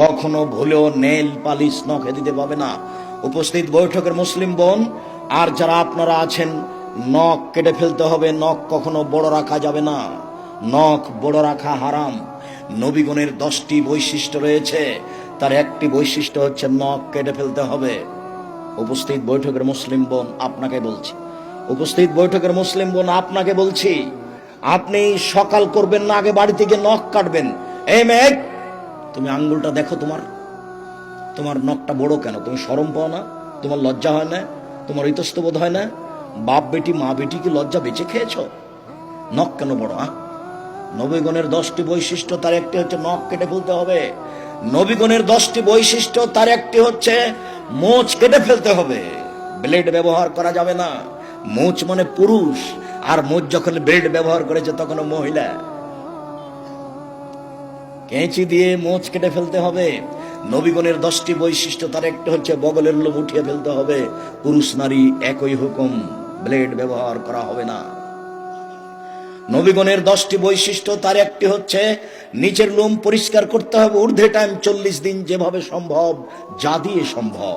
কখনো ভুলেও nail polish নখে দিতে পাবে না। উপস্থিত বৈঠকের মুসলিম বোন আর যারা আপনারা আছেন, নখ কেটে ফেলতে হবে। নখ কখনো বড় রাখা যাবে না, নখ বড় রাখা হারাম। নবীগণের 10টি বৈশিষ্ট্য রয়েছে, তার একটি বৈশিষ্ট্য হচ্ছে নখ কেটে ফেলতে হবে। উপস্থিত বৈঠকের মুসলিম বোন আপনাকে বলছি, উপস্থিত বৈঠকের মুসলিম বোন আপনাকে বলছি, আপনি সকাল করবেন না, আগে বাড়ি থেকে নখ কাটবেন। এই মেঘ, তুমি আঙ্গুলটা দেখো, তোমার নখটা বড় কেন? তুমি শরম পাও না? তোমার লজ্জা হয় না? তোমার ইতস্তবোধ হয় না? বাপ বেটি মা বেটি কি লজ্জা বেঁচে খেয়েছো? নখ কেন বড়? নবীগণের 10টি বৈশিষ্ট্য, তার একটি হচ্ছে নখ কেটে ফেলতে হবে। নবীগণের 10টি বৈশিষ্ট্য, তার একটি হচ্ছে মোচ কেটে ফেলতে হবে। ব্লেড ব্যবহার করা যাবে না। মোচ মানে পুরুষ, আর মোচ যখন ব্লেড ব্যবহার করেছে তখন মহিলা। কেঁচি দিয়ে মোচ কেটে ফেলতে হবে। নবীগণের 10টি বৈশিষ্ট্য, তার একটি হচ্ছে বগলের লোম উঠিয়ে ফেলতে হবে। পুরুষ নারী একই হুকুম, ব্লেড ব্যবহার করা হবে না। নবীগণের 10টি বৈশিষ্ট্য, তার একটি হচ্ছে নিচের লোম পরিষ্কার করতে হবে ঊর্ধ্বে টাইম 40 দিন, যেভাবে সম্ভব, যা দিয়ে সম্ভব।